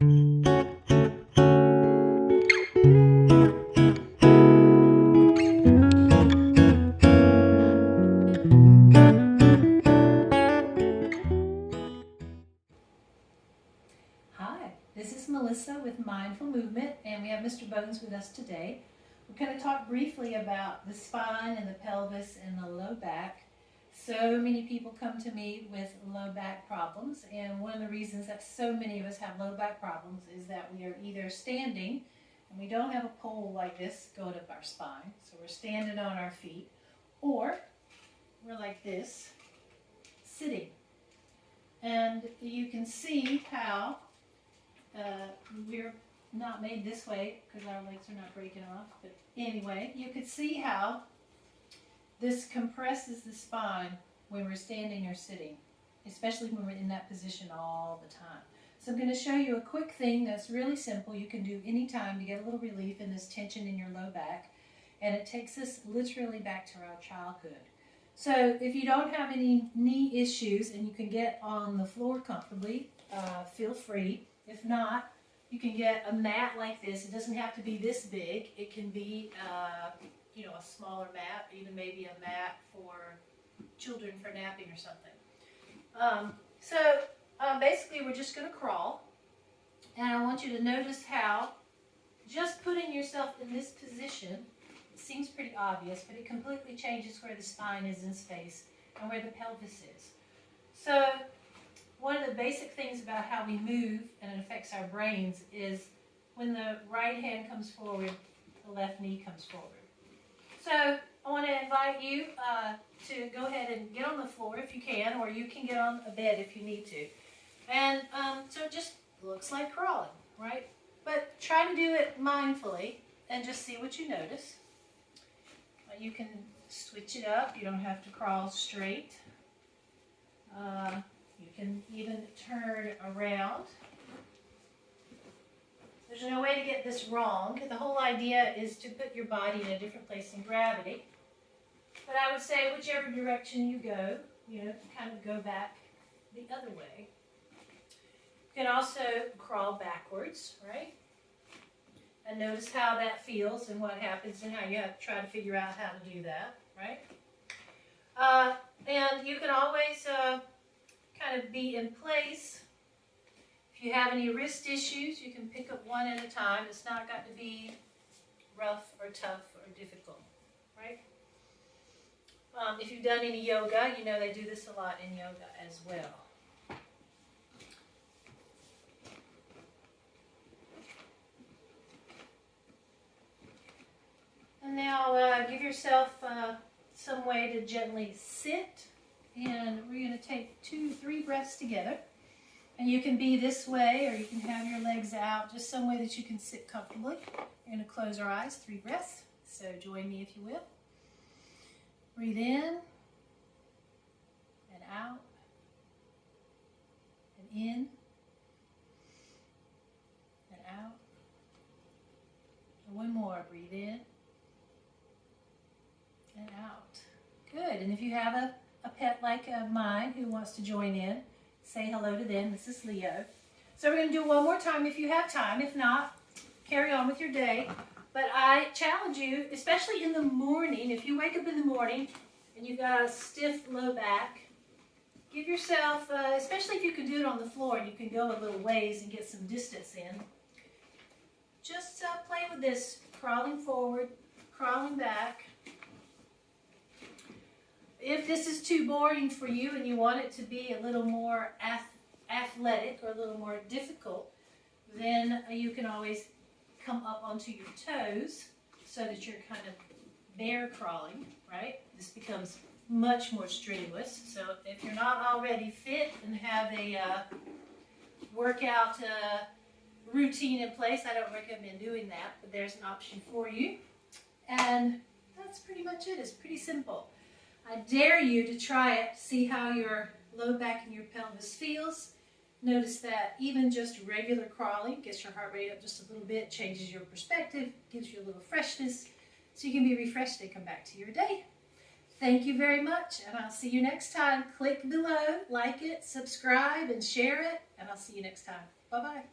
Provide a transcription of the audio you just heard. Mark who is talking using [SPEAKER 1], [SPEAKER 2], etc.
[SPEAKER 1] Hi, this is Melissa with Mindful Movement, and we have Mr. Bones with us today. We're going to talk briefly about the spine and the pelvis and the low back. So many people come to me with low back problems, and one of the reasons that so many of us have low back problems is that we are either standing, and we don't have a pole like this going up our spine, so we're standing on our feet, or we're like this, sitting. And you can see how we're not made this way because our legs are not breaking off. But anyway, you could see how this compresses the spine when we're standing or sitting, especially when we're in that position all the time. So I'm going to show you a quick thing that's really simple you can do anytime to get a little relief in this tension in your low back. And it takes us literally back to our childhood. So if you don't have any knee issues and you can get on the floor comfortably, feel free. If not, you can get a mat like this. It doesn't have to be this big. It can be, a smaller mat, even maybe a mat for children for napping or something. Basically, we're just going to crawl. And I want you to notice how just putting yourself in this position, it seems pretty obvious, but it completely changes where the spine is in space and where the pelvis is. So one of the basic things about how we move and it affects our brains is when the right hand comes forward, the left knee comes forward. So I want to invite you to go ahead and get on the floor if you can, or you can get on a bed if you need to. And so it just looks like crawling, right? But try to do it mindfully and just see what you notice. You can switch it up. You don't have to crawl straight. You can even turn around. There's no way to get this wrong. The whole idea is to put your body in a different place than gravity. But I would say whichever direction you go, kind of go back the other way. You can also crawl backwards, right? And notice how that feels and what happens and how you have to try to figure out how to do that, right? And you can always kind of be in place. If you have any wrist issues, you can pick up one at a time. It's not got to be rough or tough or difficult, right? If you've done any yoga, you know they do this a lot in yoga as well. And now give yourself some way to gently sit. And we're going to take 2-3 breaths together. And you can be this way, or you can have your legs out, just some way that you can sit comfortably. We're going to close our eyes, 3 breaths. So join me if you will. Breathe in, and out, and in, and out. And one more, breathe in, and out. Good, and if you have a pet like mine who wants to join in, say hello to them. This is Leo. So we're going to do one more time if you have time. If not, carry on with your day. But I challenge you, especially in the morning, if you wake up in the morning and you've got a stiff low back, give yourself, especially if you can do it on the floor and you can go a little ways and get some distance in, just play with this, crawling forward, crawling back. If this is too boring for you and you want it to be a little more athletic or a little more difficult, then you can always come up onto your toes so that you're kind of bear crawling, right? This becomes much more strenuous. So if you're not already fit and have a workout routine in place, I don't recommend doing that, but there's an option for you. And that's pretty much it. It's pretty simple. I dare you to try it, see how your low back and your pelvis feels. Notice that even just regular crawling gets your heart rate up just a little bit, changes your perspective, gives you a little freshness, so you can be refreshed and come back to your day. Thank you very much, and I'll see you next time. Click below, like it, subscribe, and share it, and I'll see you next time. Bye-bye.